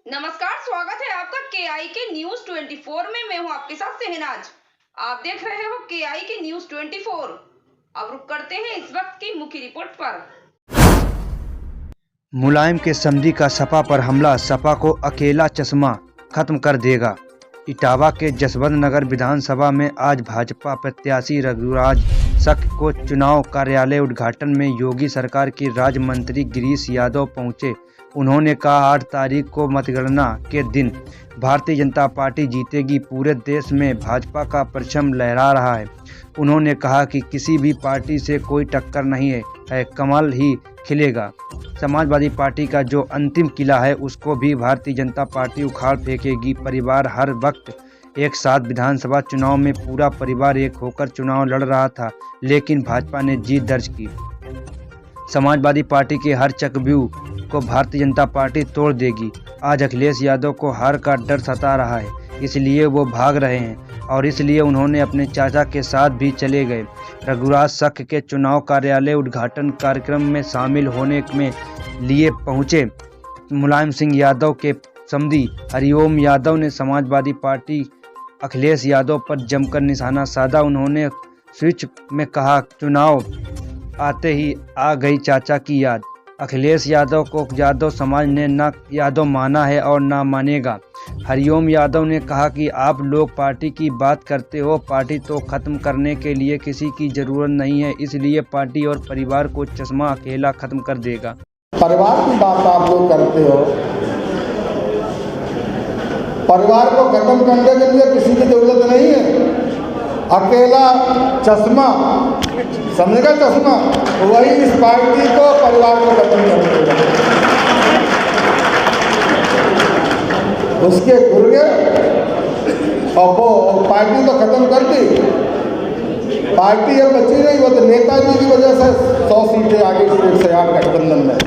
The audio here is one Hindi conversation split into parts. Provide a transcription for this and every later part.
नमस्कार, स्वागत है आपका केआई के न्यूज 24 में। मैं हूं आपके साथ शहनाज। आप देख रहे हो केआई के न्यूज 24। अब रुक करते हैं इस वक्त की मुख्य रिपोर्ट पर। मुलायम के समधी का सपा पर हमला, सपा को अकेला चश्मा खत्म कर देगा। इटावा के जसवंत नगर विधानसभा में आज भाजपा प्रत्याशी रघुराज शक को चुनाव कार्यालय उद्घाटन में योगी सरकार के राज्य मंत्री गिरीश यादव पहुंचे। उन्होंने कहा 8 तारीख को मतगणना के दिन भारतीय जनता पार्टी जीतेगी। पूरे देश में भाजपा का परचम लहरा रहा है। उन्होंने कहा कि किसी भी पार्टी से कोई टक्कर नहीं है, कमल ही खिलेगा। समाजवादी पार्टी का जो अंतिम किला है उसको भी भारतीय जनता पार्टी उखाड़ फेंकेगी। परिवार हर वक्त एक साथ विधानसभा चुनाव में पूरा परिवार एक होकर चुनाव लड़ रहा था, लेकिन भाजपा ने जीत दर्ज की। समाजवादी पार्टी के हर चक्रव्यूह को भारतीय जनता पार्टी तोड़ देगी। आज अखिलेश यादव को हार का डर सता रहा है, इसलिए वो भाग रहे हैं और इसलिए उन्होंने अपने चाचा के साथ भी चले गए। रघुराज शक के चुनाव कार्यालय उद्घाटन कार्यक्रम में शामिल होने में लिए पहुंचे मुलायम सिंह यादव के समधी हरिओम यादव ने समाजवादी पार्टी अखिलेश यादव पर जमकर निशाना साधा। उन्होंने स्विच में कहा, चुनाव आते ही आ गई चाचा की याद। अखिलेश यादव को यादव समाज ने न यादव माना है और न मानेगा। हरिओम यादव ने कहा कि आप लोग पार्टी की बात करते हो, पार्टी तो खत्म करने के लिए किसी की जरूरत नहीं है, इसलिए पार्टी और परिवार को चश्मा अकेला खत्म कर देगा। परिवार की बात आप लोग करते हो, परिवार को खत्म करने के लिए किसी की जरूरत नहीं है। अकेला चश्मा, समझेगा चश्मा, वही इस पार्टी को परिवार को खत्म कर देगा। उसके गुर्गे और वो पार्टी तो खत्म कर दी। पार्टी अब बची नहीं, वो तो नेताजी की वजह से 100 सीटें आगे स्टेट से यार गठबंधन में,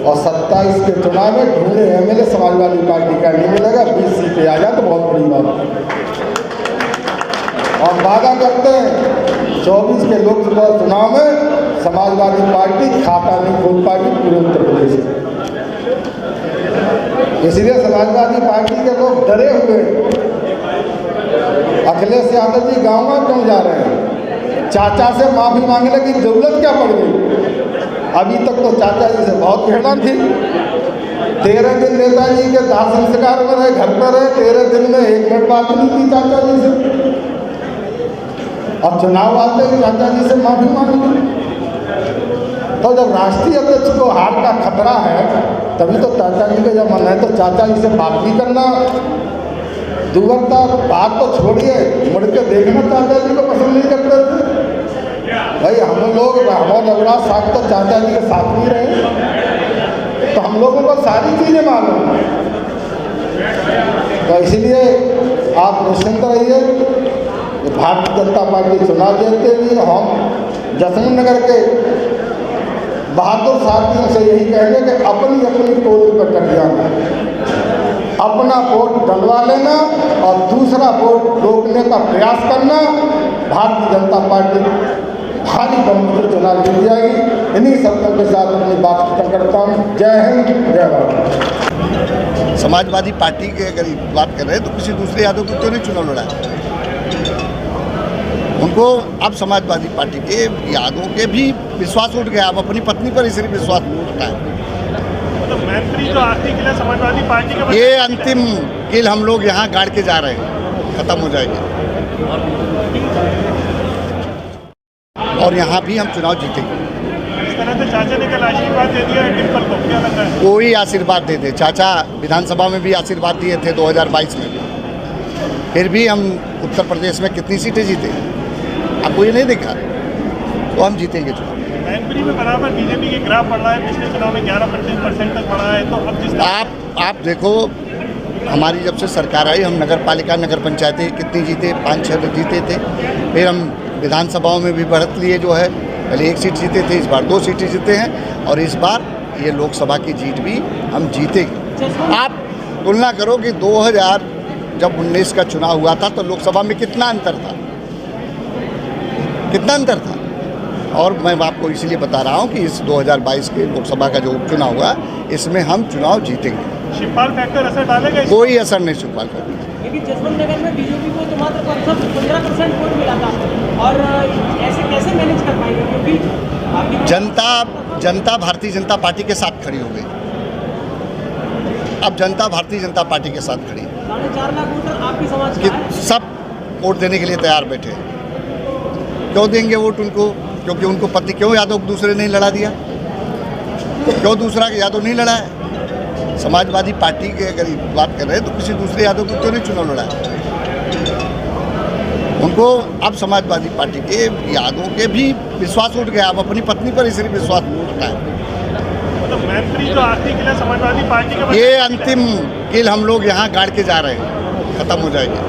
और 27 के चुनाव में ढूंढे एमएलए समाजवादी पार्टी का नहीं मिलेगा। 20 सीटें आ जाए तो बहुत बड़ी बात है। और वादा करते हैं 24 के लोकसभा चुनाव में समाजवादी पार्टी खाता नहीं खोल पाएगी पूरे उत्तर प्रदेश में। इसलिए समाजवादी पार्टी के लोग डरे हुए। अखिलेश यादव जी गाँव क्यों जा रहे हैं? चाचा से माफी मांगने की जरूरत क्या पड़ गई? अभी तक तो चाचा जी से बहुत घेरा थी। 13 दिन नेताजी के दाह संस्कार में रहे, घर पर रहे। 13 दिन में 1 मिनट बात नहीं की चाचा जी से। अब चुनाव आते ही चाचा जी से माफी मांगी। तो जब राष्ट्रीय अध्यक्ष को हार का खतरा है तभी तो चाचा जी का जब मन है तो चाचा जी से बात भी करना। दूरता बात तो छोड़िए, मुड़ के देखना चाचा जी को पसंद नहीं करते थे भाई। हम लोग रघुराज साहब तो चाचा जी के साथ ही रहे, तो हम लोगों को सारी चीज़ें मालूम है। तो इसलिए आप निश्चिंत रहिए, भारतीय जनता पार्टी चुनाव जीतते भी। हम जसवंत नगर के बहादुर साथियों से यही कहेंगे कि अपनी अपनी टोली पर कट जाना, अपना वोट डलवा लेना और दूसरा वोट रोकने का प्रयास करना। भारतीय जनता पार्टी भारी बहुमत से चुनाव जीत जाएगी। इन्हीं शब्दों के साथ अपनी बात खत्म करता हूँ। जय हिंद, जय भारत। समाजवादी पार्टी के अगर बात कर रहे हैं तो किसी दूसरे यादव को क्यों नहीं चुनाव लड़ा? उनको अब समाजवादी पार्टी के यादवों के भी विश्वास उठ गया। अब अपनी पत्नी पर इसलिए विश्वास नहीं उठता है। तो मैत्री जो आखिरी किला समाजवादी पार्टी का, ये अंतिम किल हम लोग यहाँ गाड़ के जा रहे हैं, खत्म हो जाएगी और यहाँ भी हम चुनाव जीतेंगे। इस तरह से चाचा ने कल आशीर्वाद दे दिया डिम्पल को, क्या लगता है? कोई आशीर्वाद दे दे, चाचा विधानसभा में भी आशीर्वाद दिए थे 2022 में, फिर भी हम उत्तर प्रदेश में कितनी सीटें जीते आपको ये नहीं देखा, तो हम जीतेंगे चुनाव। मैनपुरी में बराबर बीजेपी के ग्राफ बढ़ रहा है, पिछले चुनाव में 11% तक बढ़ा है। तो अब जिस आप देखो, हमारी जब से सरकार आई हम नगर पालिका नगर पंचायतें कितनी जीते, 5-6 जीते थे। फिर हम विधानसभाओं में भी बढ़त लिए जो है, पहले 1 सीट जीते थे, इस बार 2 सीटें जीते हैं और इस बार ये लोकसभा की जीत भी हम जीतेंगे। आप तुलना करो कि 2019 का चुनाव हुआ था तो लोकसभा में कितना अंतर था, कितना अंतर था। और मैं आपको इसीलिए बता रहा हूँ कि इस 2022 के लोकसभा का जो उपचुनाव हुआ इसमें हम चुनाव जीतेंगे। शिवपाल फैक्टर असर डालेगा कोई असर नहीं शिवपाल फैक्टर। लेकिन जसवंत नगर में बीजेपी को तो मात्र 15% वोट मिला था और ऐसे कैसे मैनेज कर पाएंगे क्योंकि जनता भारतीय जनता पार्टी के साथ खड़ी हो गई। अब जनता भारतीय जनता पार्टी के साथ खड़ी 4.5 लाख वोटर आपके समाज कि का है। सब वोट देने के लिए तैयार बैठे हैं। क्यों देंगे वोट उनको? क्योंकि उनको पति क्यों यादव दूसरे नहीं लड़ा दिया? क्यों दूसरा यादव नहीं लड़ा है? समाजवादी पार्टी के अगर बात कर रहे हैं तो किसी दूसरे यादव को क्यों नहीं चुनाव लड़ा है? उनको अब समाजवादी पार्टी के यादवों के भी विश्वास उठ गया। अब अपनी पत्नी पर इसलिए विश्वास उठता है। मतलब मैत्री जो आखिरी किला समाजवादी पार्टी का ये अंतिम किल हम लोग यहाँ गाड़ के जा रहे हैं, खत्म हो जाएगी।